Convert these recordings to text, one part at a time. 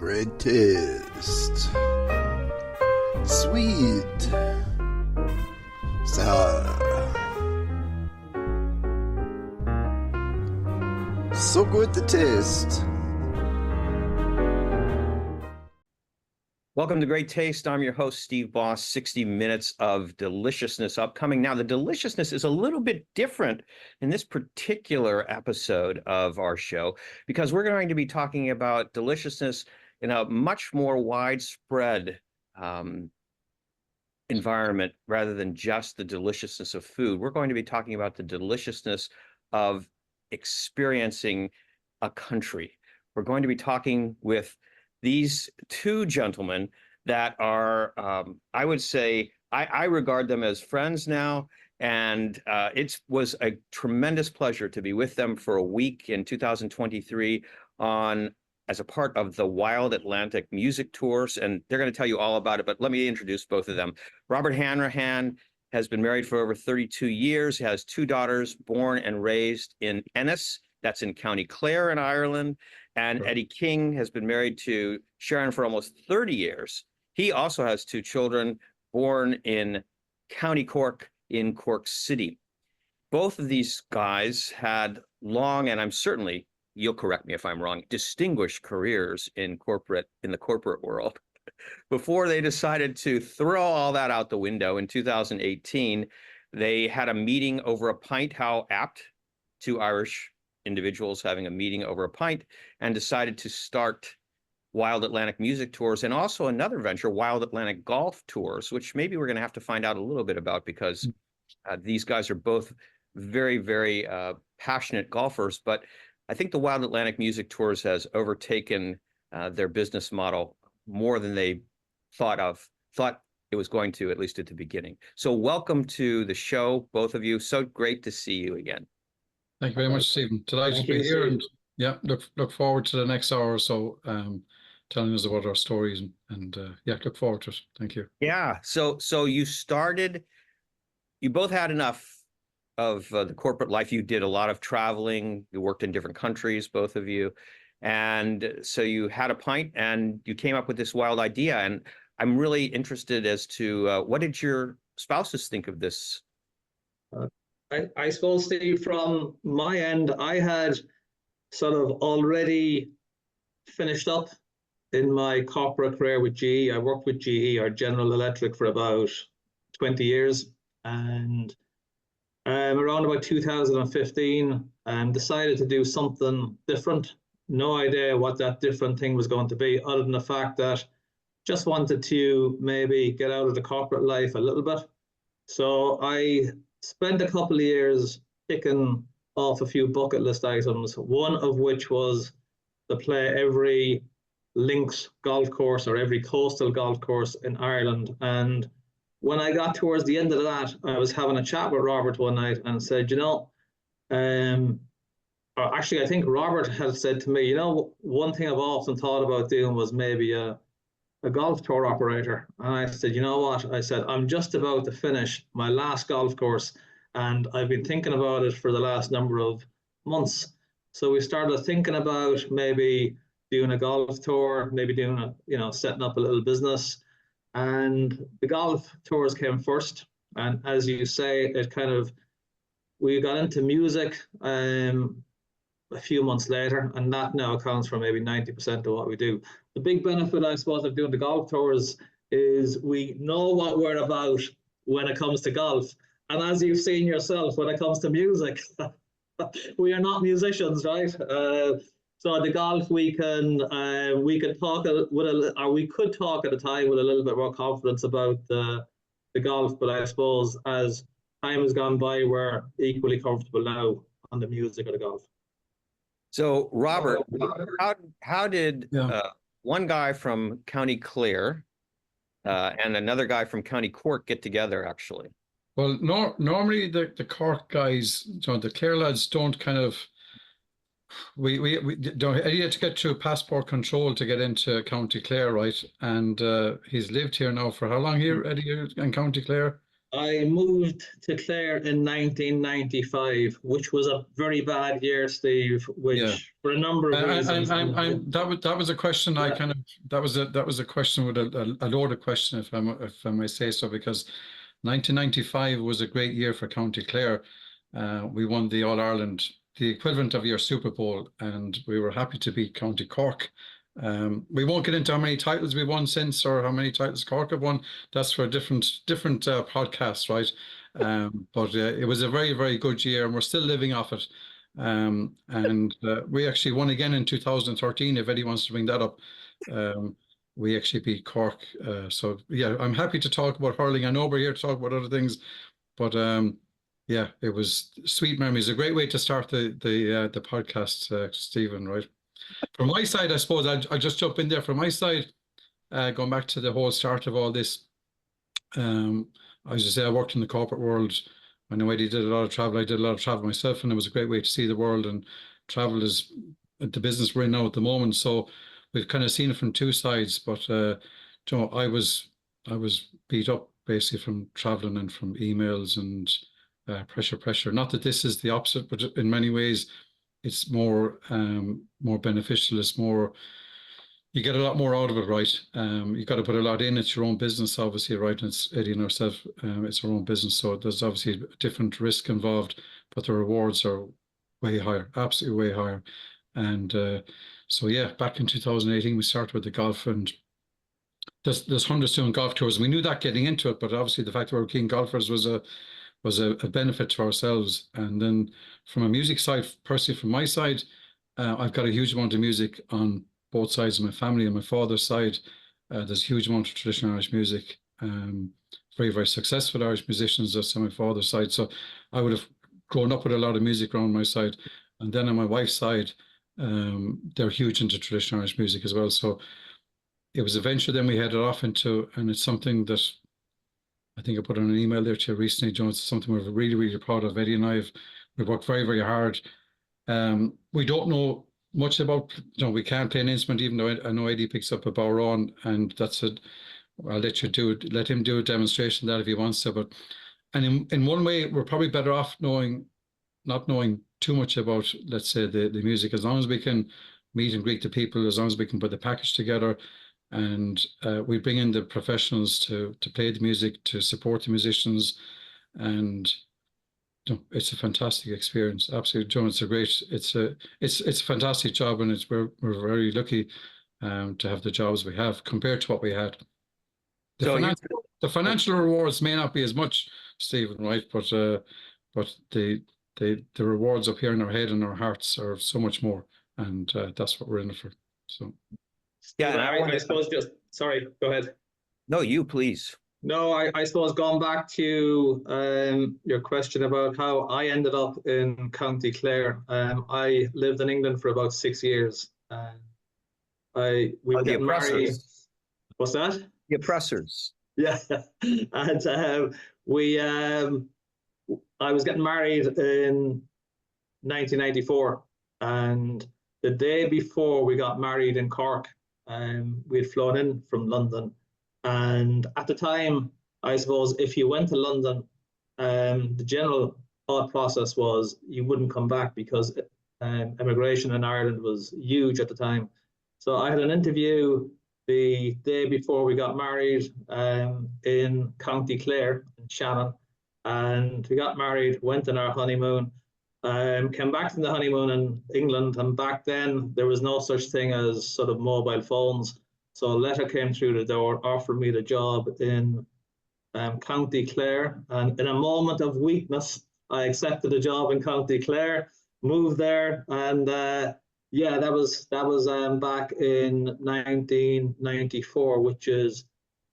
Great taste. Sweet. Sour. So good to taste. Welcome to Great Taste. I'm your host, Steve Boss. 60 minutes of deliciousness upcoming. Now, the deliciousness is a little bit different in this particular episode of our show because we're going to be talking about deliciousness in a much more widespread environment rather than just the deliciousness of food. We're going to be talking about the deliciousness of experiencing a country. We're going to be talking with these two gentlemen that are, I would say, I regard them as friends now, and it was a tremendous pleasure to be with them for a week in 2023 as a part of the Wild Atlantic Music Tours, and they're going to tell you all about it, but let me introduce both of them. Robert Hanrahan has been married for over 32 years, has two daughters born and raised in Ennis, that's in County Clare in Ireland, and Eddie King has been married to Sharon for almost 30 years. He also has two children born in County Cork in Cork City. Both of these guys had long, and I'm certainly, you'll correct me if I'm wrong, distinguished careers in the corporate world. Before they decided to throw all that out the window in 2018, they had a meeting over a pint, how apt, two Irish individuals having a meeting over a pint, and decided to start Wild Atlantic Music Tours and also another venture, Wild Atlantic Golf Tours, which maybe we're going to have to find out a little bit about because these guys are both very, very passionate golfers. But I think the Wild Atlantic Music Tours has overtaken their business model more than they thought it was going to, at least at the beginning. So welcome to the show, both of you. So great to see you again. Thank you very much, Stephen. Delighted to be here, and yeah, look forward to the next hour or so, telling us about our stories, and yeah, look forward to it. Thank you. Yeah. So you both had enough of the corporate life. You did a lot of traveling. You worked in different countries, both of you, and so you had a pint, and you came up with this wild idea. And I'm really interested as to what did your spouses think of this? I suppose, Steve, from my end, I had sort of already finished up in my corporate career with GE. I worked with GE or General Electric for about 20 years, and around about 2015, decided to do something different. No idea what that different thing was going to be, other than the fact that just wanted to maybe get out of the corporate life a little bit. So I spent a couple of years ticking off a few bucket list items, one of which was to play every links golf course or every coastal golf course in Ireland. And when I got towards the end of that, I was having a chat with Robert one night and said, actually, I think Robert had said to me, one thing I've often thought about doing was maybe a golf tour operator. And I said, you know what? I said, I'm just about to finish my last golf course, and I've been thinking about it for the last number of months. So we started thinking about maybe doing a golf tour, maybe doing setting up a little business. And the golf tours came first. And as you say, we got into music a few months later, and that now accounts for maybe 90% of what we do. The big benefit, I suppose, of doing the golf tours is we know what we're about when it comes to golf. And as you've seen yourself, when it comes to music, we are not musicians, right? So the golf, we could talk at a time with a little bit more confidence about the golf. But I suppose as time has gone by, we're equally comfortable now on the music or the golf. So Robert, how did one guy from County Clare and another guy from County Cork get together, actually? Well, normally the Cork guys, the Clare lads don't kind of. We don't. Eddie had to get through passport control to get into County Clare, right? And he's lived here now for how long here, Eddie, in County Clare? I moved to Clare in 1995, which was a very bad year, Steve, Yeah. which for a number of reasons. That was a question I Yeah. kind of that was a question with a loaded question, if I may say so, because 1995 was a great year for County Clare. We won the All Ireland, the equivalent of your Super Bowl, and we were happy to beat County Cork. We won't get into how many titles we won since, or how many titles Cork have won. That's for a different podcast, right? But it was a very, very good year, and we're still living off it. And we actually won again in 2013. If Eddie wants to bring that up, we actually beat Cork. So yeah, I'm happy to talk about hurling. I know we're here to talk about other things, but yeah, it was sweet memories. A great way to start the podcast, Stephen. Right. From my side, I suppose I'll just jump in there. From my side, going back to the whole start of all this, as I say, I worked in the corporate world. I know Eddie did a lot of travel. I did a lot of travel myself, and it was a great way to see the world. And travel is the business we're in now at the moment. So we've kind of seen it from two sides. But you know, I was beat up basically from traveling and from emails and pressure. Not that this is the opposite, but in many ways, it's more beneficial. It's more, you get a lot more out of it, right? You got to put a lot in. It's your own business, obviously, right? And it's Eddie and ourselves. It's our own business, so there's obviously a different risk involved, but the rewards are way higher, absolutely way higher. And so yeah, back in 2018, we started with the golf, and there's hundreds doing golf tours. And we knew that getting into it, but obviously the fact that we were keen golfers was a benefit to ourselves. And then from a music side, personally from my side, I've got a huge amount of music on both sides of my family. On my father's side, there's a huge amount of traditional Irish music. Very, very successful Irish musicians, that's on my father's side. So I would have grown up with a lot of music around my side. And then on my wife's side, they're huge into traditional Irish music as well. So it was a venture then we headed off into, and it's something that I think I put on an email there to you recently, John. It's something we're really, really proud of. Eddie and we've worked very, very hard. We don't know much about, you know, we can't play an instrument, even though I know Eddie picks up a bodhrán, and that's it. I'll let him do a demonstration of that if he wants to. But and in one way, we're probably better off not knowing too much about, let's say, the music, as long as we can meet and greet the people, as long as we can put the package together, and we bring in the professionals to play the music, to support the musicians, and it's a fantastic experience. Absolutely, John. It's a fantastic job, and we're very lucky to have the jobs we have compared to what we had. The financial rewards may not be as much, Stephen, right? But the rewards up here in our head and our hearts are so much more, and that's what we're in it for. So Yeah, I suppose just sorry, go ahead. No, you please. No, I suppose going back to your question about how I ended up in County Clare. I lived in England for about 6 years. We were getting married. What's that? The oppressors. Yeah, and I was getting married in 1994, and the day before we got married in Cork, we had flown in from London. And at the time, I suppose if you went to London, the general thought process was you wouldn't come back because immigration in Ireland was huge at the time. So I had an interview the day before we got married in County Clare, in Shannon. And we got married, went on our honeymoon, came back from the honeymoon in England. And back then, there was no such thing as sort of mobile phones. So a letter came through the door, offered me the job in County Clare. And in a moment of weakness, I accepted a job in County Clare, moved there. And yeah, that was back in 1994, which is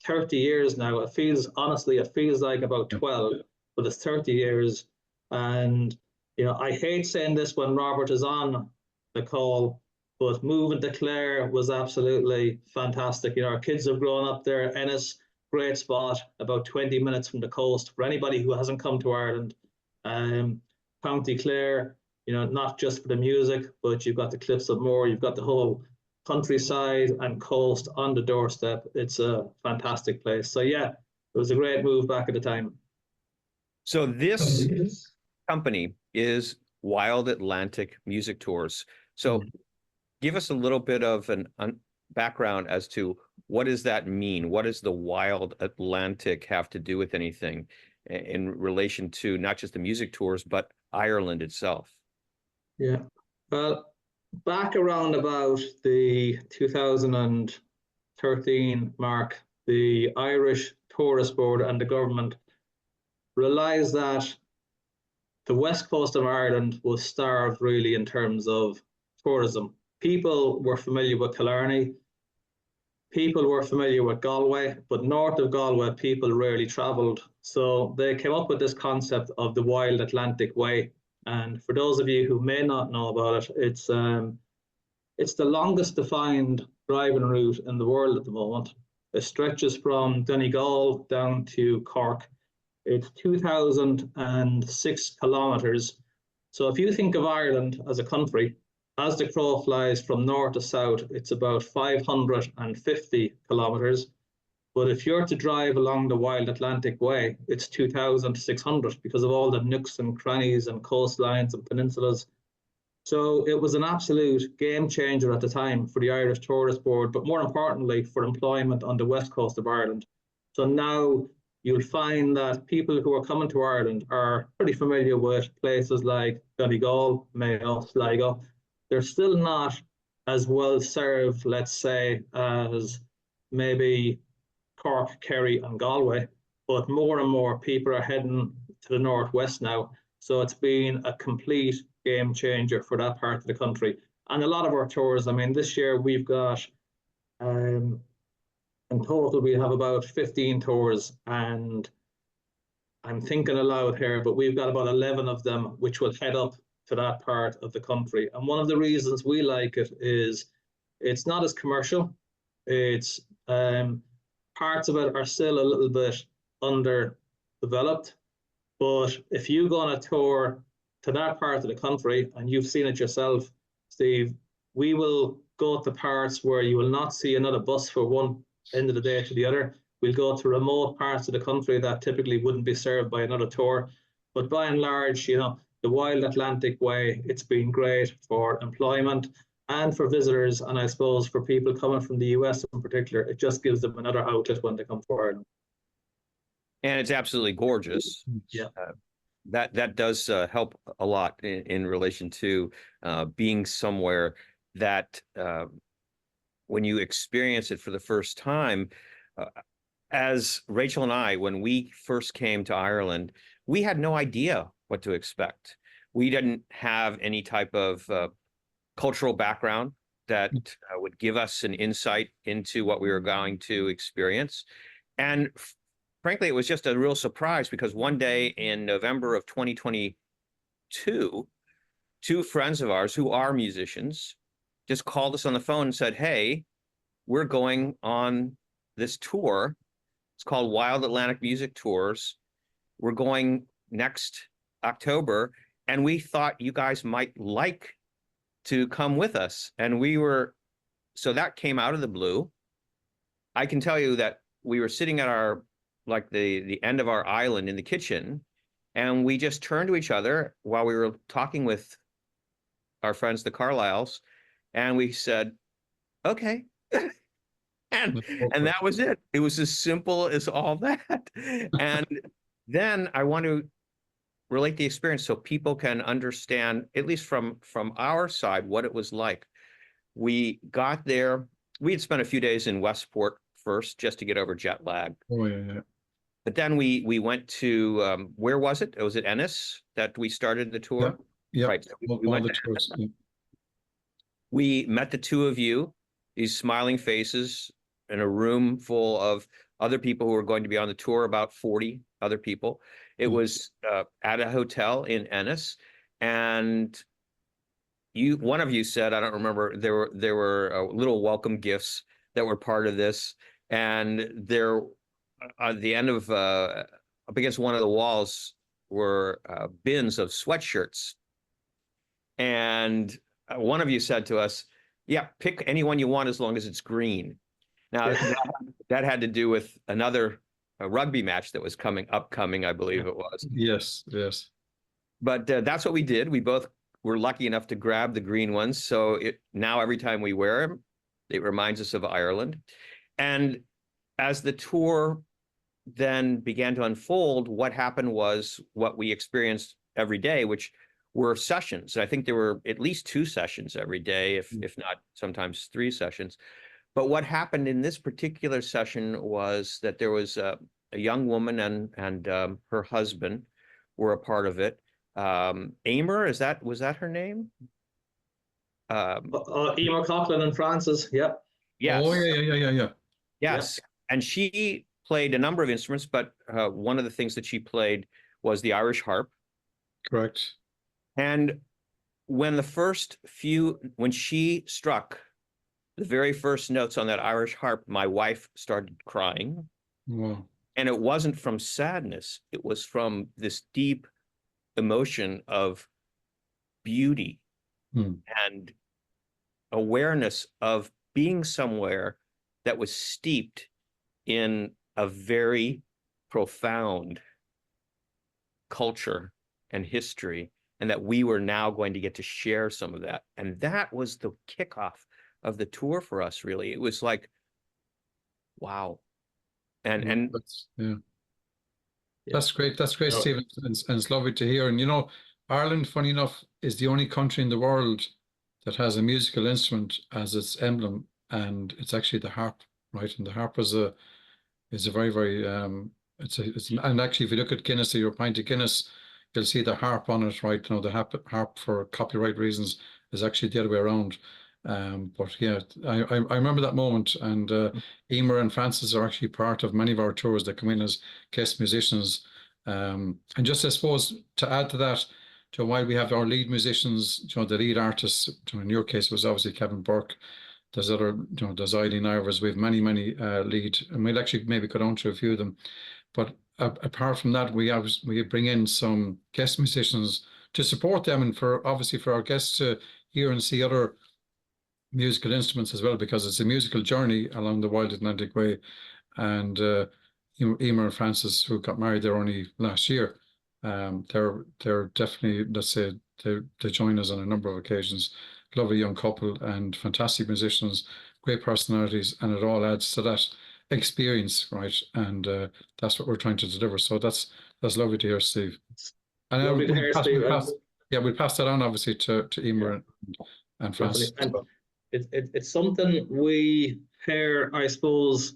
30 years now. It feels like about 12, but it's 30 years. And, you know, I hate saying this when Robert is on the call, but moving to Clare was absolutely fantastic. You know, our kids have grown up there. Ennis, great spot, about 20 minutes from the coast. For anybody who hasn't come to Ireland, County Clare, you know, not just for the music, but you've got the Cliffs of Moher, you've got the whole countryside and coast on the doorstep. It's a fantastic place. So yeah, it was a great move back at the time. So this company is Wild Atlantic Music Tours. So give us a little bit of an background as to what does that mean? What does the Wild Atlantic have to do with anything in relation to not just the music tours, but Ireland itself? Yeah. Well, back around about the 2013 mark, the Irish Tourist Board and the government realized that the west coast of Ireland was starved really in terms of tourism. People were familiar with Killarney, people were familiar with Galway, but north of Galway, people rarely travelled. So they came up with this concept of the Wild Atlantic Way. And for those of you who may not know about it, it's the longest defined driving route in the world at the moment. It stretches from Donegal down to Cork. It's 2,006 kilometres. So if you think of Ireland as a country, as the crow flies from north to south, it's about 550 kilometres. But if you're to drive along the Wild Atlantic Way, it's 2,600 because of all the nooks and crannies and coastlines and peninsulas. So it was an absolute game changer at the time for the Irish Tourist Board, but more importantly for employment on the west coast of Ireland. So now you'll find that people who are coming to Ireland are pretty familiar with places like Donegal, Mayo, Sligo. They're still not as well served, let's say, as maybe Cork, Kerry and Galway, but more and more people are heading to the northwest now. So it's been a complete game changer for that part of the country. And a lot of our tours, I mean, this year we've got, in total, we have about 15 tours, and I'm thinking aloud here, but we've got about 11 of them which will head up to that part of the country. And one of the reasons we like it is it's not as commercial. It's parts of it are still a little bit underdeveloped. But if you go on a tour to that part of the country, and you've seen it yourself, Steve, we will go to parts where you will not see another bus for one end of the day to the other. We'll go to remote parts of the country that typically wouldn't be served by another tour. But by and large, you know, the Wild Atlantic Way, it's been great for employment and for visitors. And I suppose for people coming from the US in particular, it just gives them another outlet when they come forward. And it's absolutely gorgeous. Yeah. That does help a lot in relation to being somewhere that when you experience it for the first time, as Rachel and I, when we first came to Ireland, we had no idea what to expect. We didn't have any type of cultural background that would give us an insight into what we were going to experience. And frankly, it was just a real surprise because one day in November of 2022, two friends of ours who are musicians just called us on the phone and said, "Hey, we're going on this tour. It's called Wild Atlantic Music Tours. We're going next October, and we thought you guys might like to come with us." And so that came out of the blue. I can tell you that we were sitting at our, like the end of our island in the kitchen, and we just turned to each other while we were talking with our friends, the Carlyles, and we said, "Okay." And that was it. It was as simple as all that. And then I want to relate the experience so people can understand, at least from our side, what it was like. We got there. We had spent a few days in Westport first just to get over jet lag. Oh, yeah. But then we went to, where was it? Was it Ennis that we started the tour? Yeah. Right. So we All went the to tours. Yeah. We met the two of you, these smiling faces, in a room full of other people who were going to be on the tour, about 40 other people. It was at a hotel in Ennis, and one of you said, I don't remember, there were little welcome gifts that were part of this, and there at the end of up against one of the walls were bins of sweatshirts, and one of you said to us, "Yeah, pick any one you want as long as it's green." Now, that had to do with another rugby match that was upcoming, I believe it was. Yes, yes. But that's what we did. We both were lucky enough to grab the green ones. So now every time we wear them, it reminds us of Ireland. And as the tour then began to unfold, what happened was what we experienced every day, which were sessions. I think there were at least 2 sessions every day, if not sometimes 3 sessions. But what happened in this particular session was that there was a young woman and her husband were a part of it. Emer, was that her name? Emer Coughlin and Francis, yeah. Yes. Oh, yeah. Yes. And she played a number of instruments, but one of the things that she played was the Irish harp. Correct. And when she struck the very first notes on that Irish harp, my wife started crying. Wow. And it wasn't from sadness. It was from this deep emotion of beauty and awareness of being somewhere that was steeped in a very profound culture and history, and that we were now going to get to share some of that. And that was the kickoff of the tour for us, really. It was like, wow. And that's great. That's great, Stephen. And it's lovely to hear. And you know, Ireland, funny enough, is the only country in the world that has a musical instrument as its emblem, and it's actually the harp, right? And the harp is a very, very and actually, if you look at Guinness or your pint of Guinness, you'll see the harp on it, right? You know, the harp for copyright reasons is actually the other way around. But yeah, I remember that moment, and Emer and Francis are actually part of many of our tours that come in as guest musicians. And just, I suppose, to add to that, while we have our lead musicians, the lead artists, in your case was obviously Kevin Burke. There's other, there's Eileen Ivers. We have many lead, and we'll actually maybe go down to a few of them. But apart from that, we bring in some guest musicians to support them, and for our guests to hear and see other musical instruments as well, because it's a musical journey along the Wild Atlantic Way. And Emer and Francis, who got married there only last year, they're definitely, let's say, they join us on a number of occasions. Lovely young couple and fantastic musicians, great personalities, and it all adds to that experience, right? And that's what we're trying to deliver. So that's lovely to hear, Steve. And lovely to hear, Steve. We'll pass that on, obviously, to Emer and Francis. And it's something we hear, I suppose,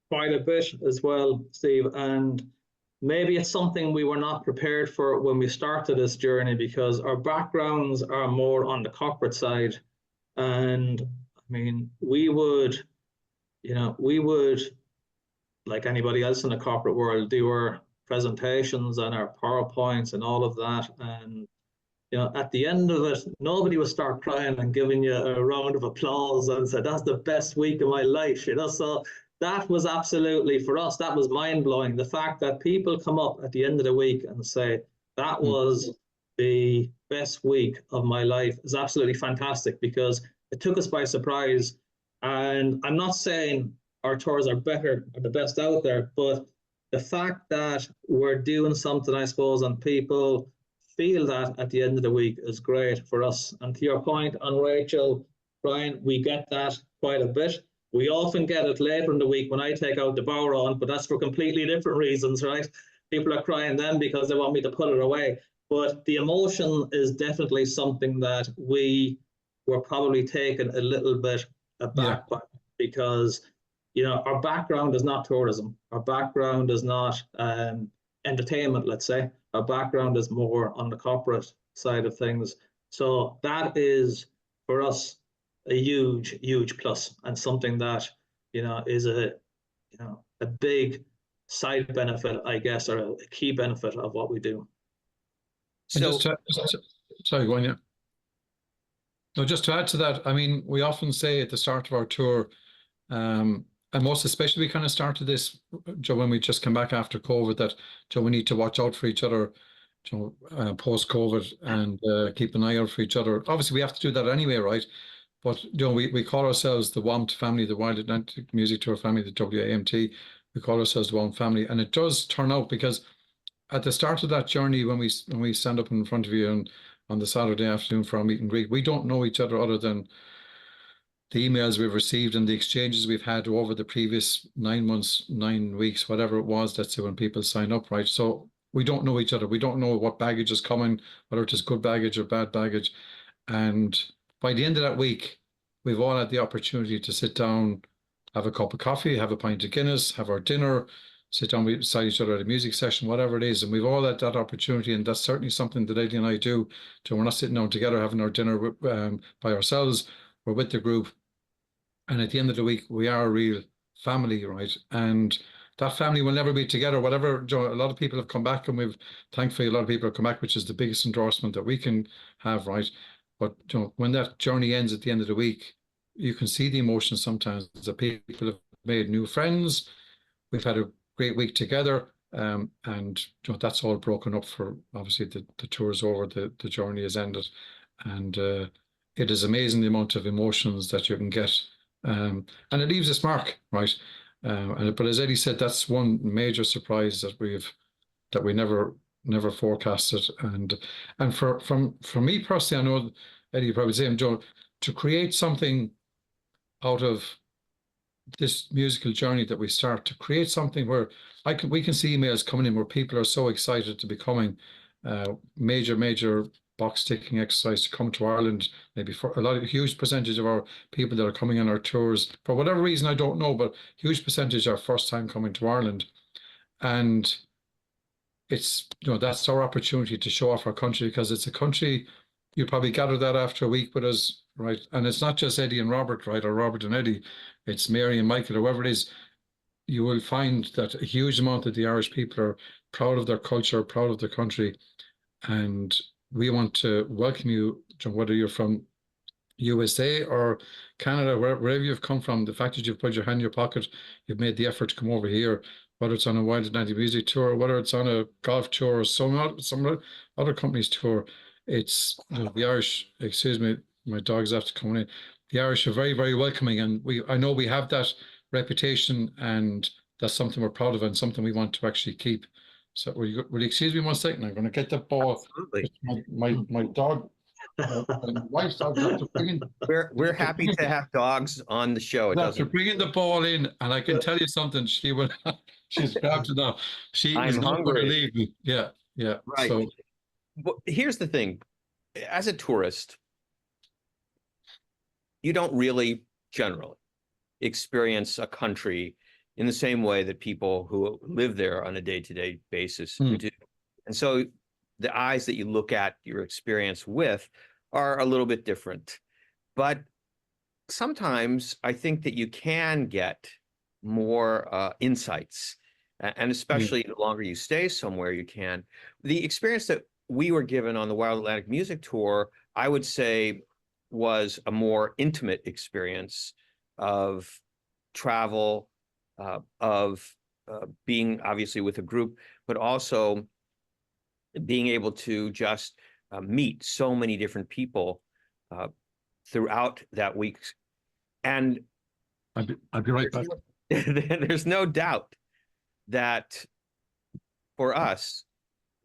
quite a bit as well, Steve, and maybe it's something we were not prepared for when we started this journey, because our backgrounds are more on the corporate side. And I mean, we would, like anybody else in the corporate world, do our presentations and our PowerPoints and all of that. And at the end of it, nobody would start crying and giving you a round of applause and say, that's the best week of my life, So that was absolutely, for us, that was mind-blowing. The fact that people come up at the end of the week and say, that was the best week of my life, is absolutely fantastic, because it took us by surprise. And I'm not saying our tours are better or the best out there, but the fact that we're doing something, I suppose, and people feel that at the end of the week is great for us. And to your point on Rachel, Brian, we get that quite a bit. We often get it later in the week when I take out the Boweron, but that's for completely different reasons, right? People are crying then because they want me to put it away. But the emotion is definitely something that we were probably taken a little bit aback by, because, our background is not tourism. Our background is not entertainment, let's say. Our background is more on the corporate side of things. So that is, for us, a huge plus, and something that is a big side benefit, I guess, or a key benefit of what we do. So sorry, go on. Yeah. No, just to add to that, I mean, we often say at the start of our tour, and most especially we kind of started this, Joe, when we just come back after COVID, that Joe, we need to watch out for each other, post-COVID, and keep an eye out for each other. Obviously, we have to do that anyway, right? But we call ourselves the WAMT family, the Wild Atlantic Music Tour family, the WAMT. We call ourselves one family, and it does turn out, because at the start of that journey, when we stand up in front of you and on the Saturday afternoon for our meet and greet, we don't know each other other than the emails we've received and the exchanges we've had over the previous 9 months, 9 weeks, whatever it was. That's when people sign up, right? So we don't know each other. We don't know what baggage is coming, whether it is good baggage or bad baggage. And by the end of that week, we've all had the opportunity to sit down, have a cup of coffee, have a pint of Guinness, have our dinner, sit down beside each other at a music session, whatever it is. And we've all had that opportunity. And that's certainly something that Eddie and I do. So we're not sitting down together having our dinner by ourselves. We're with the group. And at the end of the week, we are a real family, right? And that family will never be together. Whatever, a lot of people have come back, and thankfully a lot of people have come back, which is the biggest endorsement that we can have, right? But when that journey ends at the end of the week, you can see the emotion sometimes that people have made new friends. We've had a great week together, and that's all broken up for, obviously the tour is over, the journey has ended, and it is amazing the amount of emotions that you can get. And it leaves its mark, right? But as Eddie said, that's one major surprise that we never forecasted. And for me personally, I know Eddie, you probably say, Joe, to create something out of this musical journey that we start, to create something where we can see emails coming in where people are so excited to be coming, major box ticking exercise to come to Ireland. Maybe for a huge percentage of our people that are coming on our tours, for whatever reason, I don't know, but huge percentage are first time coming to Ireland. And it's, that's our opportunity to show off our country, because it's a country, you probably gather that after a week with us, right? And it's not just Eddie and Robert, right? Or Robert and Eddie, it's Mary and Michael, or whoever it is. You will find that a huge amount of the Irish people are proud of their culture, proud of their country. And we want to welcome you, whether you're from USA or Canada, wherever you've come from. The fact that you've put your hand in your pocket, you've made the effort to come over here, whether it's on a Wild Atlantic music tour, whether it's on a golf tour, or some other companies' tour. It's the Irish, excuse me, my dog's after coming in. The Irish are very, very welcoming, and I know we have that reputation, and that's something we're proud of and something we want to actually keep. So will you excuse me 1 second? I'm going to get the ball. Absolutely. My dog, my wife's dog, have to bring in. We're happy to have dogs on the show. After bringing the ball in, and I can tell you something, she's grabbed it now. She I'm is not going to hungry. leave me. Yeah. Right. So Well, here's the thing. As a tourist, you don't really generally experience a country in the same way that people who live there on a day-to-day basis do. And so the eyes that you look at your experience with are a little bit different. But sometimes I think that you can get more insights, and especially the longer you stay somewhere, you can. The experience that we were given on the Wild Atlantic Music Tour, I would say, was a more intimate experience of travel, of being obviously with a group, but also being able to just meet so many different people throughout that week. And I'll be right back. There's no doubt that for us,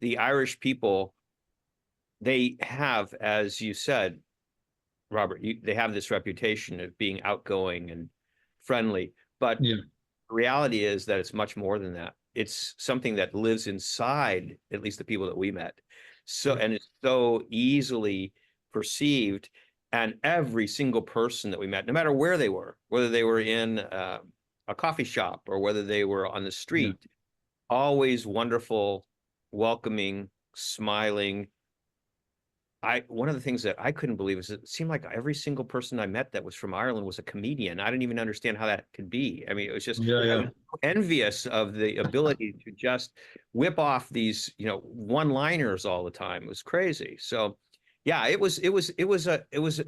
the Irish people, they have, as you said, Robert, they have this reputation of being outgoing and friendly, but the reality is that it's much more than that. It's something that lives inside, at least the people that we met. So, and it's so easily perceived. And every single person that we met, no matter where they were, whether they were in a coffee shop or whether they were on the street, always wonderful, welcoming, smiling. One of the things that I couldn't believe is it seemed like every single person I met that was from Ireland was a comedian. I didn't even understand how that could be. I mean, it was just I was envious of the ability to just whip off these, one-liners all the time. It was crazy. So yeah, it was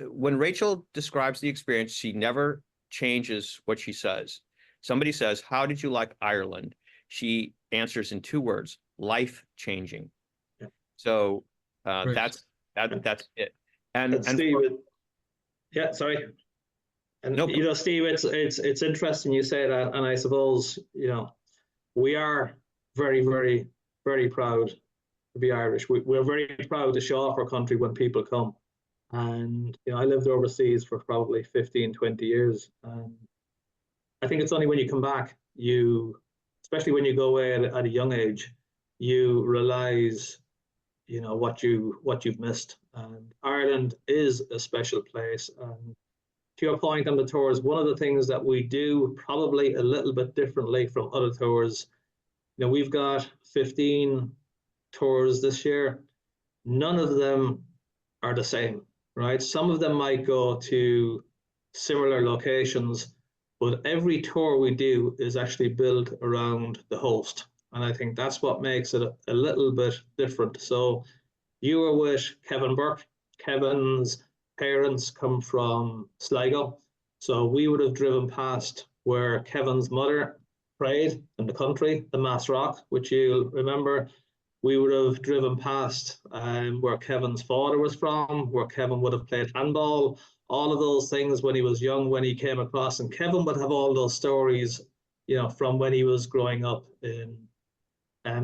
when Rachel describes the experience, she never changes what she says. Somebody says, "How did you like Ireland?" She answers in 2 words: life-changing. Yeah. So that's it. And Steve, sorry. And nope. Steve, it's interesting you say that, and I suppose we are very, very, very proud to be Irish. We're very proud to show off our country when people come. And, I lived overseas for probably 15, 20 years. And I think it's only when you come back, especially when you go away at a young age, you realize, what you've missed. And Ireland is a special place. And to your point on the tours, one of the things that we do probably a little bit differently from other tours, we've got 15 tours this year. None of them are the same, right? Some of them might go to similar locations, but every tour we do is actually built around the host. And I think that's what makes it a little bit different. So you were with Kevin Burke. Kevin's parents come from Sligo. So we would have driven past where Kevin's mother prayed in the country, the Mass Rock, which you'll remember. We would have driven past where Kevin's father was from, where Kevin would have played handball, all of those things when he was young, when he came across. And Kevin would have all those stories, from when he was growing up in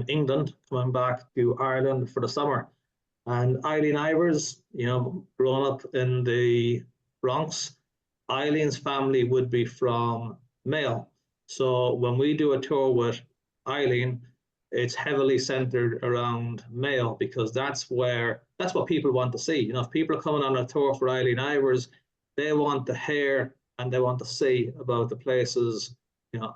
England, coming back to Ireland for the summer. And Eileen Ivers, growing up in the Bronx, Eileen's family would be from Mayo. So when we do a tour with Eileen, it's heavily centered around Mayo because that's what people want to see. If people are coming on a tour for Eileen Ivers, they want to hear and they want to see about the places,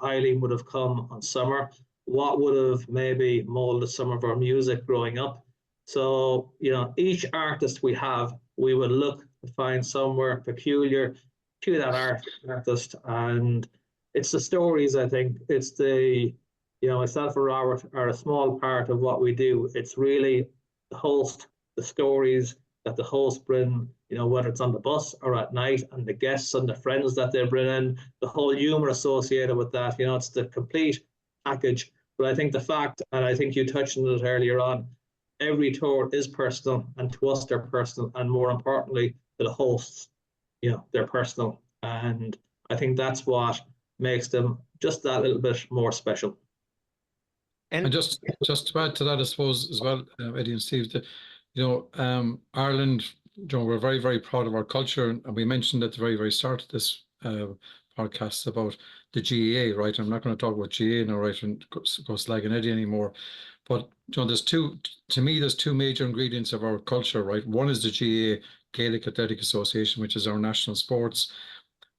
Eileen would have come on summer, what would have maybe molded some of our music growing up. So, each artist we have, we would look to find somewhere peculiar to that artist. And it's the stories, I think. It's the, myself and Robert are a small part of what we do. It's really the host, the stories that the host bring, whether it's on the bus or at night, and the guests and the friends that they bring in, the whole humor associated with that. It's the complete package. But I think the fact, and I think you touched on it earlier on, every tour is personal, and to us they're personal, and more importantly to the hosts, they're personal. And I think that's what makes them just that little bit more special. And just to add to that, I suppose as well, Eddie and Steve, Ireland, we're very, very proud of our culture, and we mentioned at the very, very start of this podcast about the GAA, right? I'm not going to talk about GAA now, right, and go slagging Eddie anymore. But there's two major ingredients of our culture, right? One is the GAA, Gaelic Athletic Association, which is our national sports.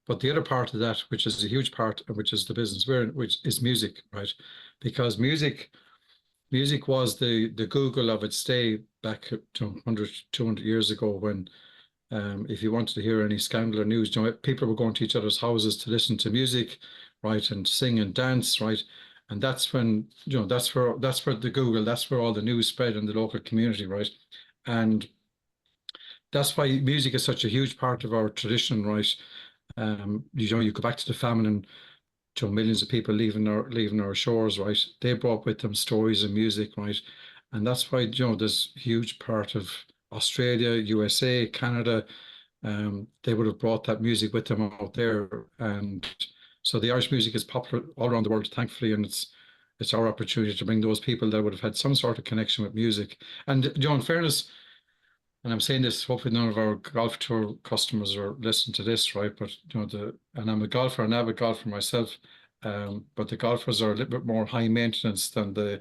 But the other part of that, which is a huge part, which is the business we're in, which is music, right? Because music was the Google of its day back 100, 200 years ago when if you wanted to hear any scandal or news, people were going to each other's houses to listen to music, right, and sing and dance, right? And that's when, that's where the Google, that's where all the news spread in the local community, right? And that's why music is such a huge part of our tradition, right? You go back to the famine and millions of people leaving our shores, right? They brought with them stories and music, right? And that's why, this huge part of Australia, USA, Canada, they would have brought that music with them out there. And so the Irish music is popular all around the world, thankfully, and it's our opportunity to bring those people that would have had some sort of connection with music. And in fairness, and I'm saying this, hopefully none of our golf tour customers are listening to this, right? But and I'm a golfer, an avid golfer myself, but the golfers are a little bit more high maintenance than the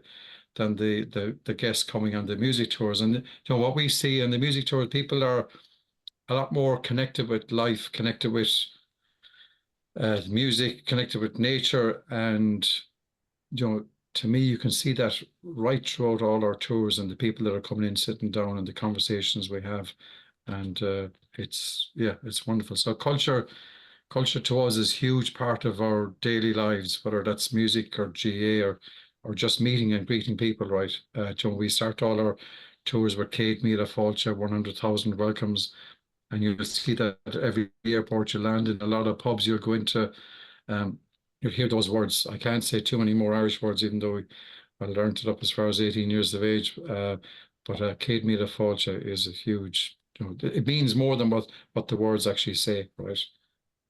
guests coming on the music tours. And what we see in the music tours, people are a lot more connected with life, connected with music, connected with nature, and to me, you can see that right throughout all our tours and the people that are coming in, sitting down, and the conversations we have, and it's wonderful. So culture to us is a huge part of our daily lives, whether that's music or GA or just meeting and greeting people, right? We start all our tours with Kate Mila Fáilte, 100,000 welcomes, and you'll see that at every airport you land in, a lot of pubs you'll go into. You'll hear those words. I can't say too many more Irish words, even though I learned it up as far as 18 years of age. But Céad Míle Fáilte is a huge, it means more than what the words actually say, right?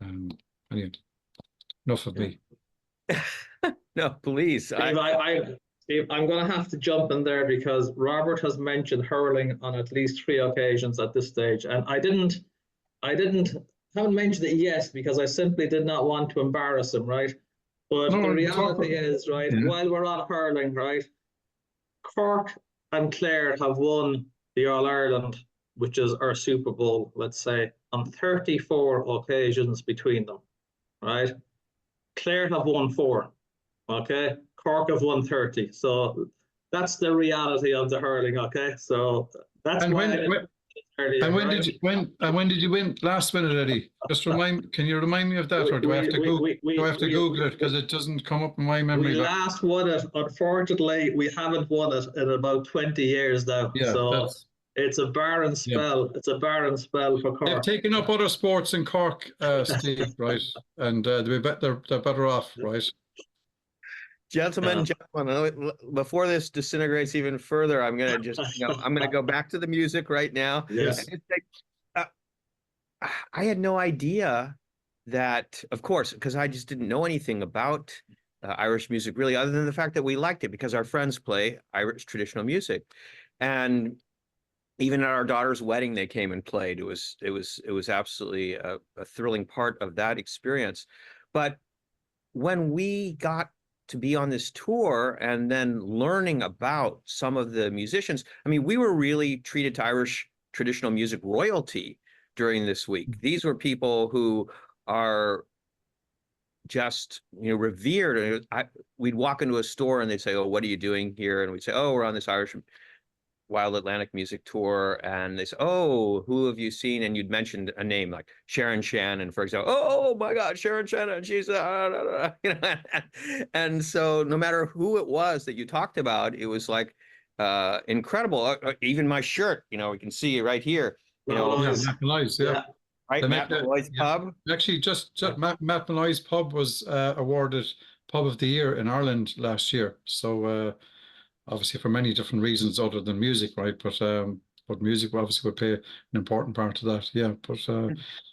Anyway, enough of me. No, please. Steve, I'm going to have to jump in there because Robert has mentioned hurling on at least 3 occasions at this stage, and haven't mentioned it yet because I simply did not want to embarrass him, right? But No, the no, talk reality about- is, right, Yeah. while we're on hurling, right, Cork and Clare have won the All Ireland, which is our Super Bowl, let's say, on 34 occasions between them, right? Clare have won 4, okay? Cork have won 30. So that's the reality of the hurling, okay? So that's And why when did you win last minute, Eddie? Just can you remind me of that, or do I have to Google it because it doesn't come up in my memory? We last won it. Unfortunately, we haven't won it in about 20 years now. Yeah, so it's a barren spell. Yeah. It's a barren spell for Cork. They've taken up other sports in Cork, Steve, right? And they're better off, right? Gentlemen, before this disintegrates even further, I'm going to just, I'm going to go back to the music right now. Yes. I had no idea that, of course, because I just didn't know anything about Irish music really, other than the fact that we liked it because our friends play Irish traditional music. And even at our daughter's wedding, they came and played. It was absolutely a thrilling part of that experience. But when we got to be on this tour and then learning about some of the musicians, I mean, we were really treated to Irish traditional music royalty during this week. These were people who are just, revered. We'd walk into a store and they'd say, "Oh, what are you doing here?" And we'd say, "Oh, we're on this Irish Wild Atlantic music tour." And they say, "Oh, who have you seen?" And you'd mentioned a name like Sharon Shannon, for example. "Oh my God, Sharon Shannon, she's and so no matter who it was that you talked about, it was like incredible. Even my shirt, we can see it right here. Matt Malloy's, yeah. Right, Matt Malloy's pub. Actually, just Matt Malloy's pub was awarded Pub of the Year in Ireland last year. So obviously for many different reasons other than music, right? But music obviously would play an important part of that. Yeah, but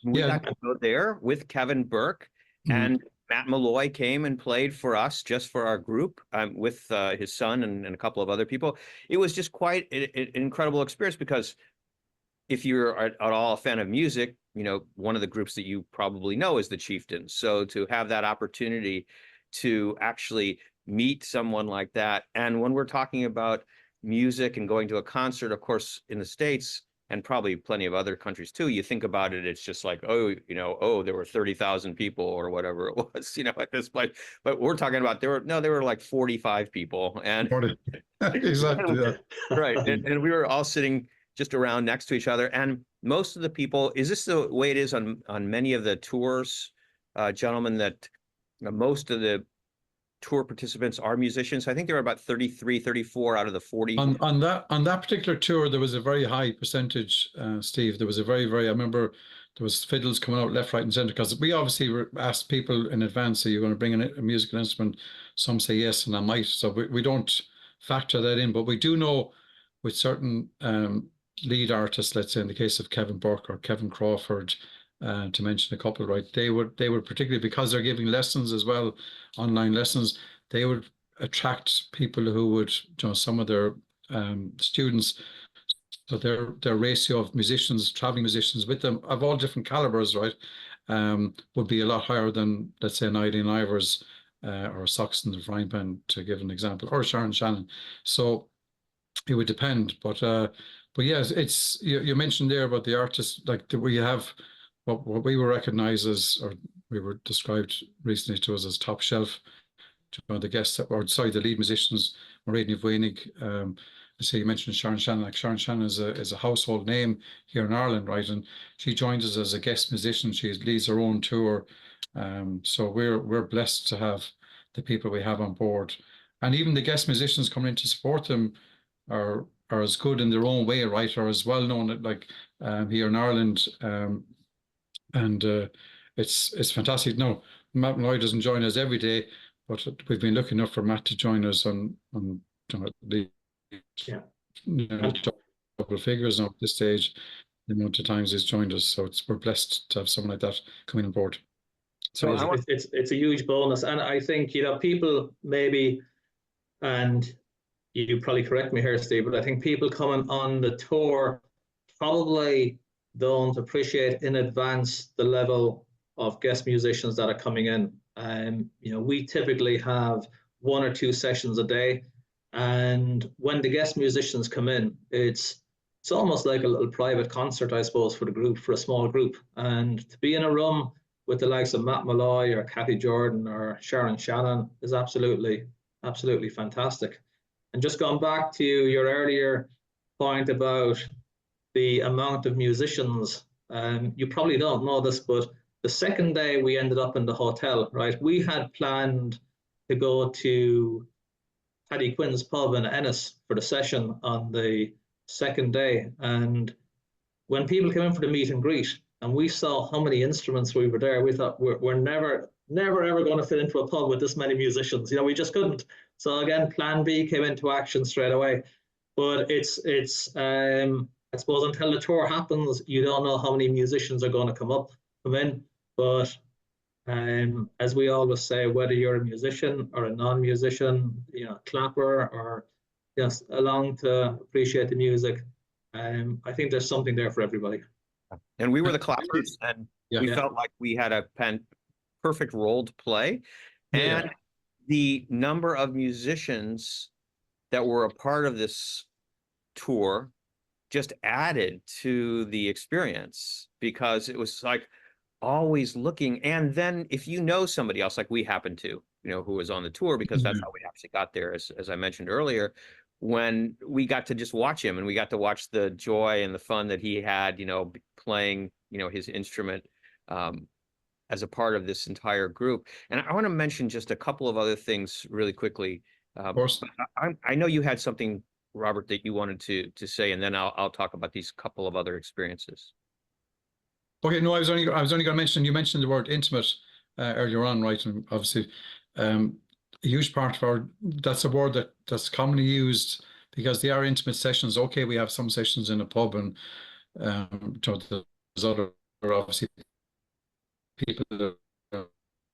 we got to go there with Kevin Burke, and Matt Malloy came and played for us, just for our group, with his son and a couple of other people. It was just quite an incredible experience because if you're at all a fan of music, one of the groups that you probably know is the Chieftains. So to have that opportunity to actually meet someone like that. And when we're talking about music and going to a concert, of course, in the States and probably plenty of other countries too, you think about it, it's just like, there were 30,000 people or whatever it was, at this place. But we're talking about there were like 45 people. And exactly, yeah. Right. And we were all sitting just around next to each other. And most of the people, is this the way it is on many of the tours, gentlemen, that most of the tour participants are musicians? I think there were about 33, 34 out of the 40. On that particular tour, there was a very high percentage, Steve. There was a very, I remember there was fiddles coming out left, right, and center, because we obviously asked people in advance, "Are you going to bring in a musical instrument?" Some say yes, and I might. So we don't factor that in, but we do know with certain lead artists, let's say in the case of Kevin Burke or Kevin Crawford, to mention a couple, right? They would particularly, because they're giving lessons as well, online lessons, they would attract people who would, some of their students. So their ratio of traveling musicians with them of all different calibers, right, would be a lot higher than, let's say, an Eileen Ivers or Soxton the Frying Pan, to give an example, or Sharon Shannon. So it would depend, but yes, it's you mentioned there about the artists, like we have what we were recognized as, or we were described recently to us as top shelf. The guests the lead musicians, Mairead Vuenig. So you mentioned Sharon Shannon. Like Sharon Shannon is a household name here in Ireland, right? And she joins us as a guest musician. She leads her own tour. So we're blessed to have the people we have on board, and even the guest musicians coming in to support them are as good in their own way, right? Or as well known, like here in Ireland, and it's fantastic. No, Matt Malloy doesn't join us every day, but we've been lucky enough for Matt to join us on the double figures now at this stage, the amount of times he's joined us. So we're blessed to have someone like that coming on board. So I want, It's a huge bonus, and I think people maybe, and you probably correct me here, Steve, but I think people coming on the tour probably don't appreciate in advance the level of guest musicians that are coming in. We typically have 1 or 2 sessions a day, and when the guest musicians come in, it's almost like a little private concert, I suppose, for the group, for a small group. And to be in a room with the likes of Matt Malloy or Kathy Jordan or Sharon Shannon is absolutely, absolutely fantastic. And just going back to your earlier point about the amount of musicians, you probably don't know this, but the second day we ended up in the hotel, right? We had planned to go to Paddy Quinn's pub in Ennis for the session on the second day. And when people came in for the meet and greet and we saw how many instruments we were there, we thought we're never ever going to fit into a pub with this many musicians. We just couldn't. So again, plan B came into action straight away. But it's I suppose until the tour happens, you don't know how many musicians are going to come in. But as we always say, whether you're a musician or a non-musician, clapper or just along to appreciate the music, I think there's something there for everybody. and we were the clappers, and we Yeah. felt like we had a perfect role to play. Yeah. And the number of musicians that were a part of this tour just added to the experience, because it was like always looking. And then if you know somebody else, like we happened to, who was on the tour, because that's how we actually got there, as I mentioned earlier, when we got to just watch him and we got to watch the joy and the fun that he had, playing, his instrument as a part of this entire group. And I want to mention just a couple of other things really quickly. Of course. I know you had something, Robert, that you wanted to say, and then I'll talk about these couple of other experiences. Okay, no, I was only going to mention, you mentioned the word intimate earlier on, right? And obviously, a huge part of that's a word that's commonly used because they are intimate sessions. Okay, we have some sessions in a pub, and there's other obviously people that are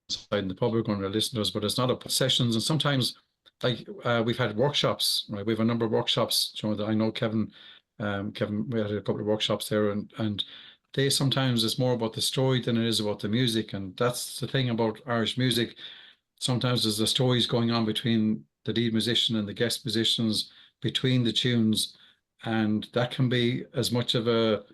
inside in the pub are going to listen to us, but it's not a sessions. And sometimes, like we've had workshops, right? We have a number of workshops. That I know Kevin, we had a couple of workshops there, and they sometimes it's more about the story than it is about the music. And that's the thing about Irish music. Sometimes there's the stories going on between the lead musician and the guest musicians between the tunes, and that can be as much of a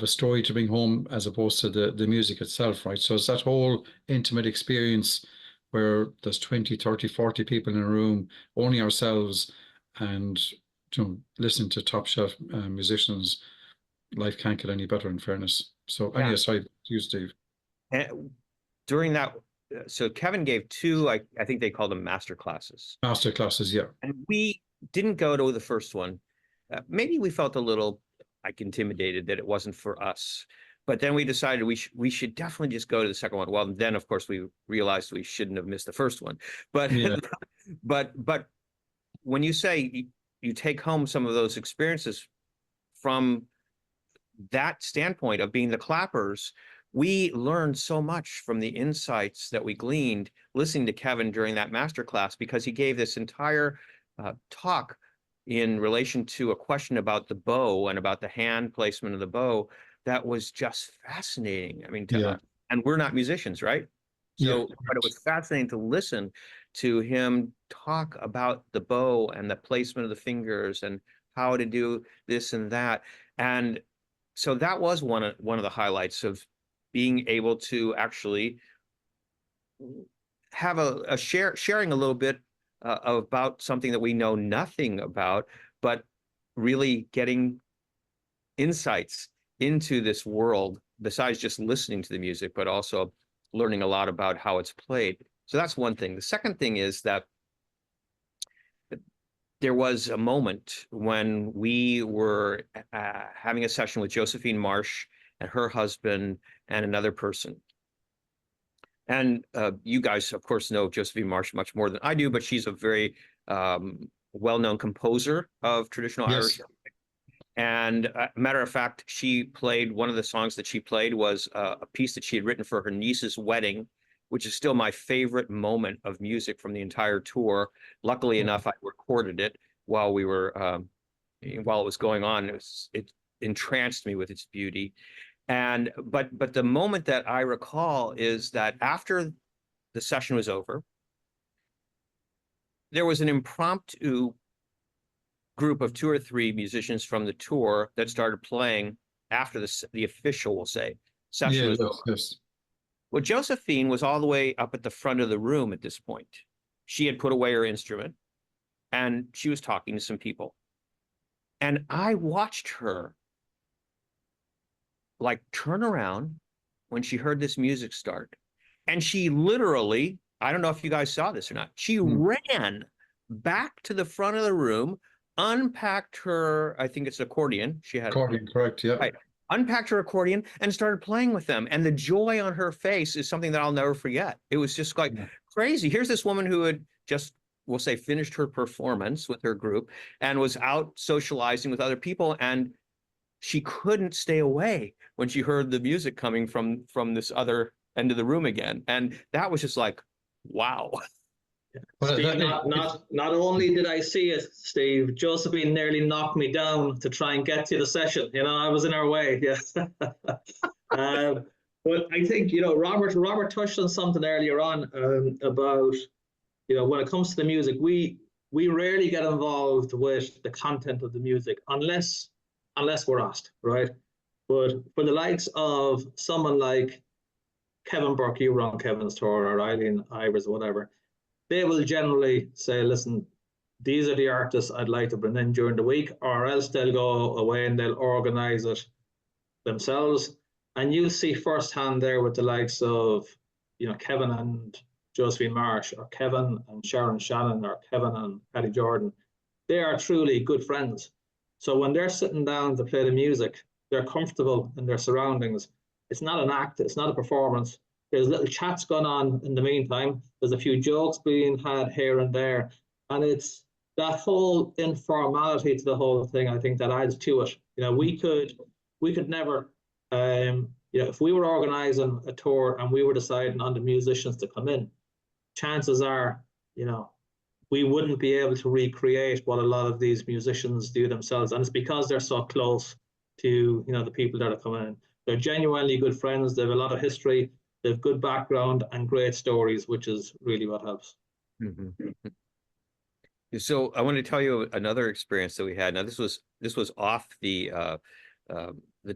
story to bring home as opposed to the music itself, right? So it's that whole intimate experience where there's 20, 30, 40 people in a room, only ourselves, and listening to top shelf musicians. Life can't get any better, in fairness. So anyway, sorry, you, Steve. And during that, so Kevin gave two, I think they called them master classes. Master classes, yeah. And we didn't go to the first one. Maybe we felt a little intimidated that it wasn't for us. But then we decided we should definitely just go to the second one. Well, then of course we realized we shouldn't have missed the first one. But but when you say you take home some of those experiences from that standpoint of being the clappers, we learned so much from the insights that we gleaned listening to Kevin during that masterclass, because he gave this entire talk in relation to a question about the bow and about the hand placement of the bow that was just fascinating. I mean, and we're not musicians, right? So, but it was fascinating to listen to him talk about the bow and the placement of the fingers and how to do this and that. And so that was one of the highlights of being able to actually have a sharing a little bit about something that we know nothing about, but really getting insights into this world besides just listening to the music, but also learning a lot about how it's played. So that's one thing. The second thing is that there was a moment when we were having a session with Josephine Marsh and her husband and another person. And you guys, of course, know Josephine Marsh much more than I do, but she's a very well-known composer of traditional Irish music. And matter of fact, she played one of the songs that she played was a piece that she had written for her niece's wedding, which is still my favorite moment of music from the entire tour. Luckily enough, I recorded it while we were while it was going on. It entranced me with its beauty. And but the moment that I recall is that after the session was over, there was an impromptu group of 2 or 3 musicians from the tour that started playing after the official, we'll say, session was over. Yes. Well, Josephine was all the way up at the front of the room at this point. She had put away her instrument and she was talking to some people. And I watched her like turn around when she heard this music start. And she literally, I don't know if you guys saw this or not, she ran back to the front of the room, unpacked her, I think it's accordion. She had Accordion, correct, yeah. Right. Unpacked her accordion and started playing with them. And the joy on her face is something that I'll never forget. It was just like crazy. Here's this woman who had just, we'll say, finished her performance with her group and was out socializing with other people. And she couldn't stay away when she heard the music coming from this other end of the room again. And that was just like, wow. Steve, not only did I see it, Steve, Josephine nearly knocked me down to try and get to the session. You know, I was in her way. Yes. But I think, you know, Robert touched on something earlier on about, you know, when it comes to the music, we rarely get involved with the content of the music unless we're asked, right? But for the likes of someone like Kevin Burke, you were on Kevin's tour, or Eileen Ivers, whatever, they will generally say, listen, these are the artists I'd like to bring in during the week, or else they'll go away and they'll organize it themselves. And you'll see firsthand there with the likes of, you know, Kevin and Josephine Marsh, or Kevin and Sharon Shannon, or Kevin and Patty Jordan. They are truly good friends. So when they're sitting down to play the music, they're comfortable in their surroundings. It's not an act, it's not a performance. There's little chats going on in the meantime. There's a few jokes being had here and there. And it's that whole informality to the whole thing, I think, that adds to it. You know, we could never, you know, if we were organizing a tour and we were deciding on the musicians to come in, chances are, you know, we wouldn't be able to recreate what a lot of these musicians do themselves. And it's because they're so close to, you know, the people that are coming in. They're genuinely good friends. They have a lot of history. They have good background and great stories, which is really what helps. So I want to tell you another experience that we had. Now this was off the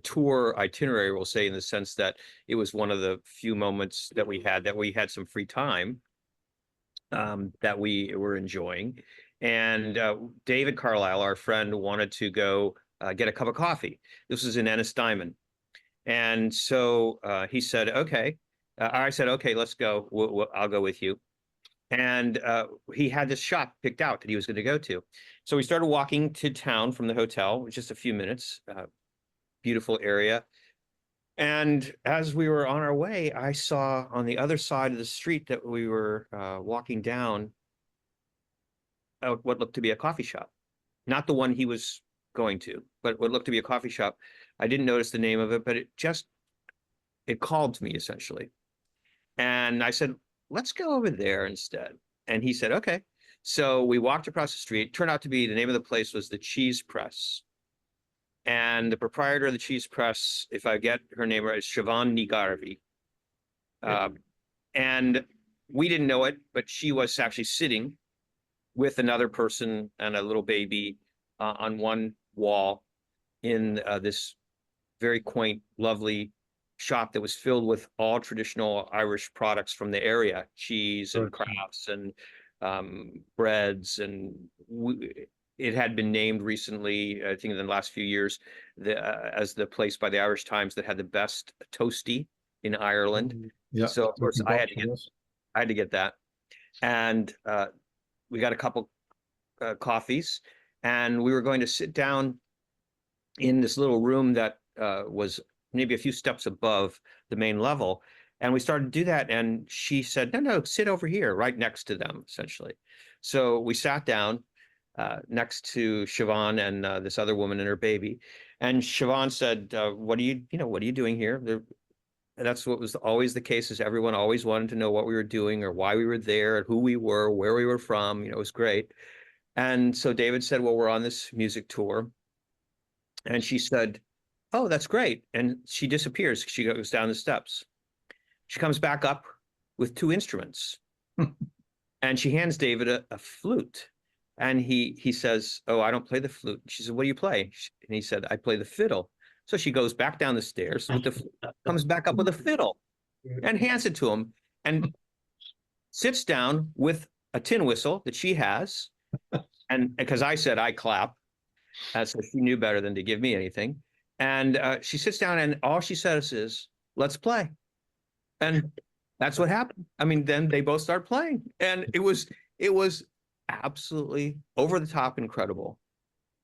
tour itinerary, we'll say, in the sense that it was one of the few moments that we had some free time that we were enjoying. And David Carlisle, our friend, wanted to go get a cup of coffee. This was in Ennis Diamond. And so he said, okay. I said, okay, let's go. I'll go with you. And he had this shop picked out that he was going to go to. So we started walking to town from the hotel, just a few minutes, beautiful area. And as we were on our way, I saw on the other side of the street that we were walking down what looked to be a coffee shop. Not the one he was going to, but what looked to be a coffee shop. I didn't notice the name of it, but it called to me, essentially. And I said, let's go over there instead. And he said, okay. So we walked across the street. Turned out to be, the name of the place was the Cheese Press. And the proprietor of the Cheese Press, if I get her name right, is Siobhan Nigarvi. And we didn't know it, but she was actually sitting with another person and a little baby on one wall in this very quaint, lovely shop that was filled with all traditional Irish products from the area, cheese and crafts and breads. And it had been named recently, I think in the last few years, as the place by the Irish Times that had the best toasty in Ireland. Yeah. So of course I had to get that. And we got a couple coffees, and we were going to sit down in this little room that was maybe a few steps above the main level. And we started to do that. And she said, no, sit over here, right next to them, essentially. So we sat down. next to Siobhan and this other woman and her baby. And Siobhan said, what are you doing here? And that's what was always the case, is everyone always wanted to know what we were doing or why we were there and who we were, where we were from. It was great. And so David said, well, we're on this music tour. And she said, oh, that's great. And she disappears. She goes down the steps. She comes back up with 2 instruments. And she hands David a flute. And he says, oh, I don't play the flute. She said, what do you play? And he said, I play the fiddle. So she goes back down the stairs with the flute, comes back up with a fiddle and hands it to him and sits down with a tin whistle that she has. And because I said I clap, so she knew better than to give me anything. And she sits down and all she says is, let's play. And that's what happened. I mean, then they both start playing. And it was absolutely over the top incredible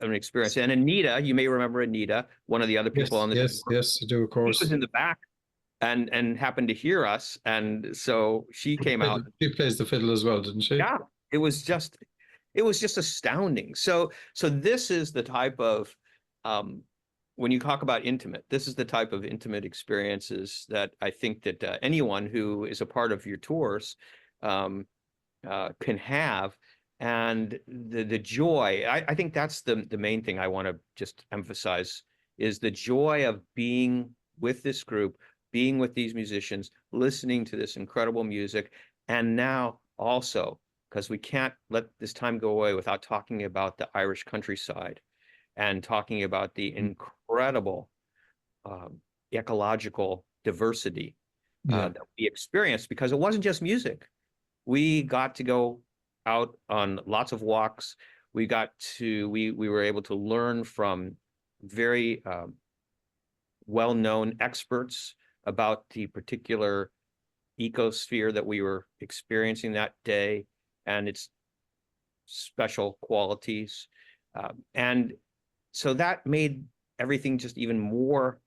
an experience. And Anita, you may remember Anita, one of the other people on the yes, I do, of course. She was in the back and happened to hear us. And so she came out. She plays the fiddle as well, didn't she? Yeah, it was just astounding. So this is the type of when you talk about intimate, this is the type of intimate experiences that I think that anyone who is a part of your tours can have. And the joy, I think that's the main thing I want to just emphasize, is the joy of being with this group, being with these musicians, listening to this incredible music. And now also, because we can't let this time go away without talking about the Irish countryside and talking about the incredible ecological diversity that we experienced, because it wasn't just music. We got to go out on lots of walks. We were able to learn from very well-known experts about the particular ecosphere that we were experiencing that day and its special qualities. And so that made everything just even more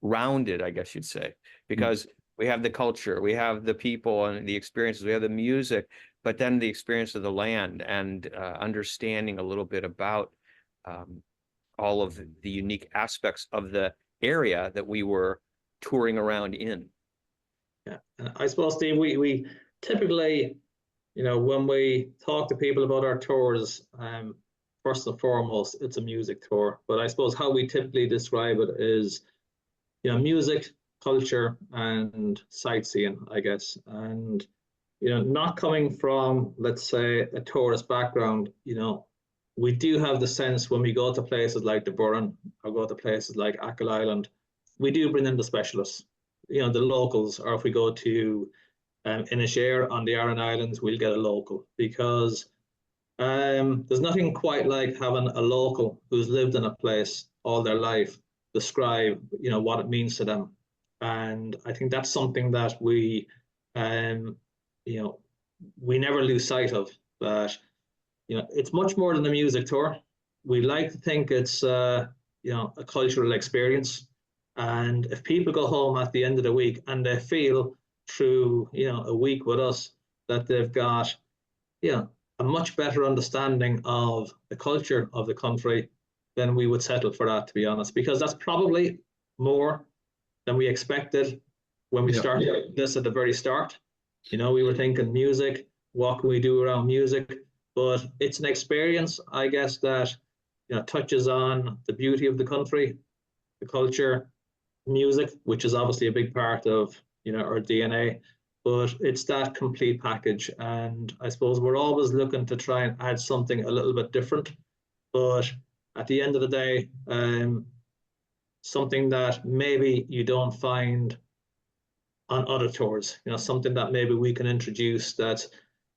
rounded, I guess you'd say, because we have the culture, we have the people and the experiences, we have the music, but then the experience of the land and understanding a little bit about all of the unique aspects of the area that we were touring around in. Yeah, and I suppose, Steve, we typically, when we talk to people about our tours, first and foremost, it's a music tour. But I suppose how we typically describe it is, music, culture, and sightseeing, I guess. And, not coming from, let's say, a tourist background, we do have the sense when we go to places like the Burren or go to places like Achill Island, we do bring in the specialists, the locals, or if we go to Inishere on the Aran Islands, we'll get a local, because there's nothing quite like having a local who's lived in a place all their life describe, what it means to them. And I think that's something that we never lose sight of, that, it's much more than a music tour. We like to think it's, a cultural experience. And if people go home at the end of the week and they feel through, a week with us that they've got, a much better understanding of the culture of the country, then we would settle for that, to be honest, because that's probably more than we expected when we started this at the very start. We were thinking music, what can we do around music? But it's an experience, I guess, that touches on the beauty of the country, the culture, music, which is obviously a big part of our DNA. But it's that complete package, and I suppose we're always looking to try and add something a little bit different. But at the end of the day, something that maybe you don't find on other tours, something that maybe we can introduce that,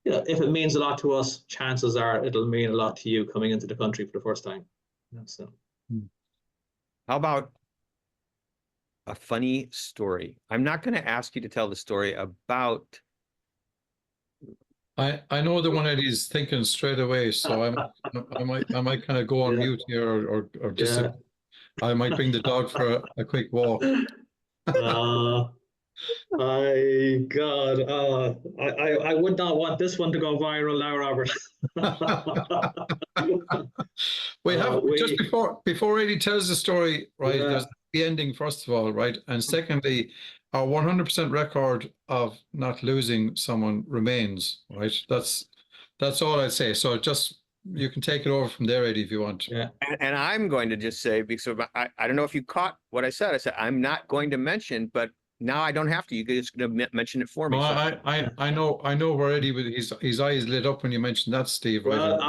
if it means a lot to us, chances are it'll mean a lot to you coming into the country for the first time. So, how about a funny story? I'm not going to ask you to tell the story about. I know the one Eddie's thinking straight away, so I might kind of go on mute here, or just I might bring the dog for a quick walk. God, I would not want this one to go viral now, Robert. We have just We, before Eddie tells the story, right? yeah, There's the ending first of all, right? And secondly, our 100% record of not losing someone remains, right? That's all I'd say. So just you can take it over from there, Eddie, if you want. yeah. And I'm going to just say, because I don't know if you caught what I said. I said, I'm not going to mention, but now I don't have to. You can just mention it for me. No, So I know where Eddie with his eyes lit up when you mentioned that, Steve. Right? Well,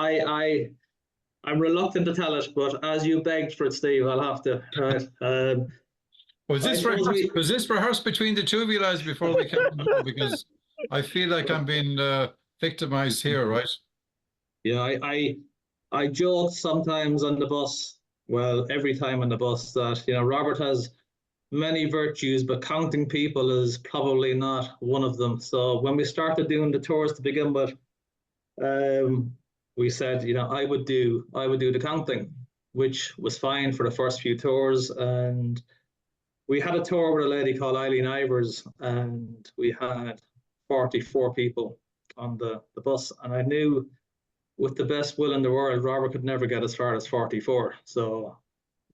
I'm reluctant to tell it, but as you begged for it, Steve, I'll have to. Right. Was I this suppose rehearsed, was this rehearsed between the two of you lads before we came on? Because I feel like I'm being victimized here, right? Yeah, I joke sometimes on the bus. Well, every time on the bus that Robert has many virtues, but counting people is probably not one of them. So when we started doing the tours to begin with, um, we said, I would do the counting, which was fine for the first few tours. And we had a tour with a lady called Eileen Ivers, and we had 44 people on the bus. And I knew with the best will in the world, Robert could never get as far as 44. So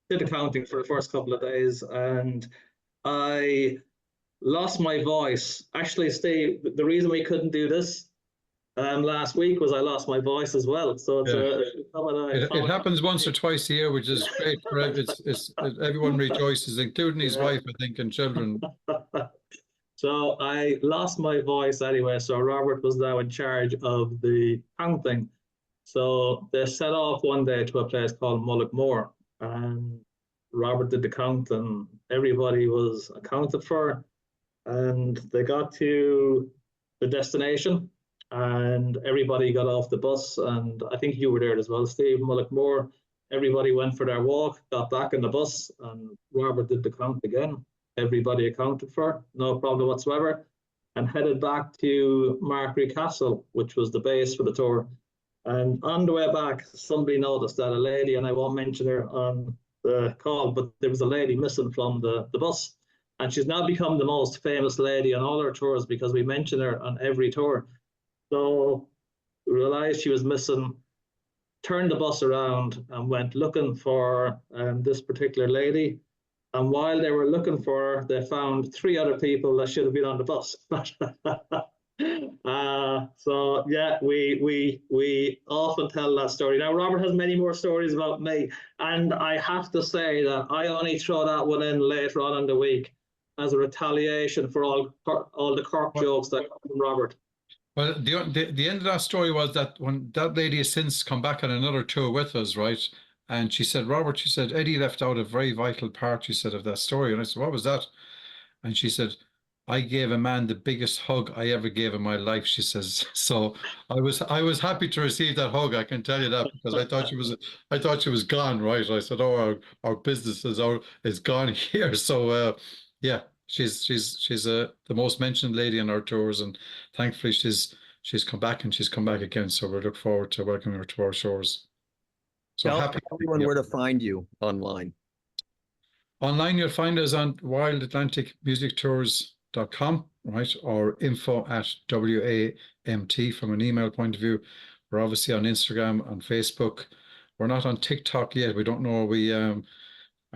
did the counting for the first couple of days, and I lost my voice. Actually, Steve, the reason we couldn't do this last week was I lost my voice as well. So it's It happens once or twice a year, which is great for it's everyone rejoices, including his wife, I think, and children. So I lost my voice anyway. So Robert was now in charge of the counting. So they set off one day to a place called Mullockmore, and Robert did the count, and everybody was accounted for. And they got to the destination, and everybody got off the bus. And I think you were there as well, Steve. Mullockmore. Everybody went for their walk, got back in the bus, and Robert did the count again. Everybody accounted for, no problem whatsoever, and headed back to Markery Castle, which was the base for the tour. And on the way back, somebody noticed that a lady, and I won't mention her on the call, but there was a lady missing from the bus. And she's now become the most famous lady on all our tours because we mention her on every tour. So we realized she was missing, turned the bus around and went looking for this particular lady. And while they were looking for her, they found 3 other people that should have been on the bus. So yeah, we often tell that story. Now Robert has many more stories about me, and I have to say that I only throw that one in later on in the week as a retaliation for all the Cork jokes that come from Robert. Well, the end of that story was that when that lady has since come back on another tour with us, right? And she said, Robert, she said, Eddie left out a very vital part, she said, of that story. And I said, what was that? And she said, I gave a man the biggest hug I ever gave in my life, she says. So I was happy to receive that hug, I can tell you that, because I thought she was gone, right? I said, oh, our business is gone here. So yeah, she's the most mentioned lady on our tours, and thankfully she's come back, and she's come back again. So we look forward to welcoming her to our shores. So tell happy everyone where to find you online. Online, you'll find us on wildatlanticmusictours.com, right? Or info@WAMT from an email point of view. We're obviously on Instagram, on Facebook. We're not on TikTok yet. We don't know, are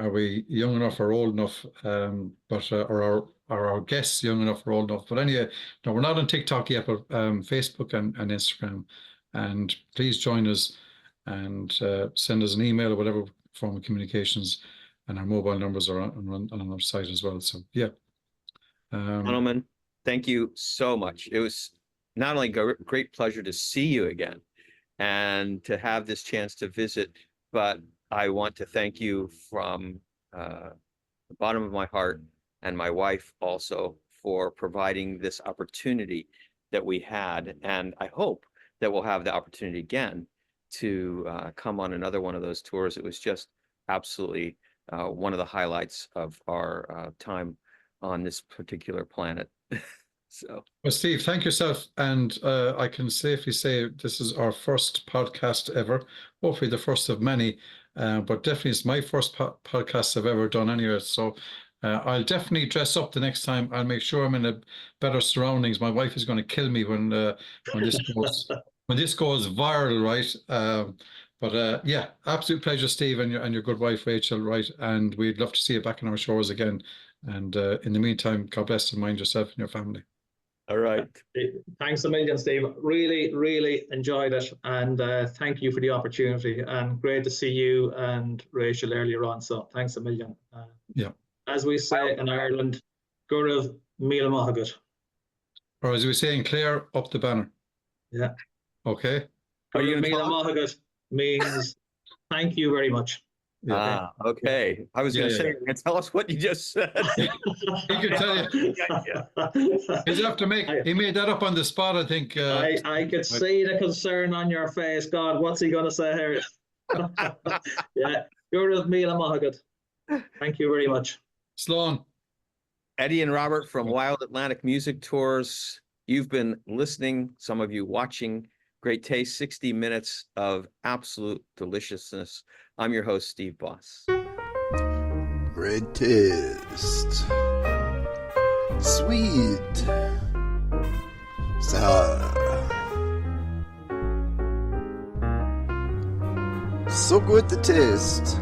we young enough or old enough? But or are our guests young enough or old enough? But anyway, no, we're not on TikTok yet, but Facebook and Instagram. And please join us and send us an email or whatever form of communications. And our mobile numbers are on our site as well. So yeah. Gentlemen, thank you so much. It was not only a great pleasure to see you again and to have this chance to visit, but I want to thank you from the bottom of my heart, and my wife also, for providing this opportunity that we had. And I hope that we'll have the opportunity again to come on another one of those tours. It was just absolutely one of the highlights of our time on this particular planet. So, well, Steve, thank yourself. And I can safely say this is our first podcast ever, hopefully the first of many, but definitely it's my first podcast I've ever done anyway. So I'll definitely dress up the next time. I'll make sure I'm in a better surroundings. My wife is going to kill me when this goes viral, right? But yeah, absolute pleasure, Steve, and your good wife Rachel, right? And we'd love to see you back on our shores again. And in the meantime, God bless and mind yourself and your family. All right. Thanks a million, Steve. Really, really enjoyed it. And thank you for the opportunity. And great to see you and Rachel earlier on. So thanks a million. Yeah. As we say in Ireland, Gurav Mila Mahagut. Or as we say in Clare, up the banner. Yeah. Okay. Are you Gurav gonna Mila talk? Mahagut means thank you very much. Yeah. Okay. I was going to Yeah, say, yeah. you can tell us what you just said. He could tell you. He's have to he made that up on the spot, I think. I could see the concern on your face. God, what's he going to say here? Yeah, Gurav Mila Mahagut. Thank you very much. Sloan. Eddie and Robert from Wild Atlantic Music Tours. You've been listening, some of you watching. Great Taste, 60 minutes of absolute deliciousness. I'm your host, Steve Boss. Great taste. Sweet. Sour. So good to taste.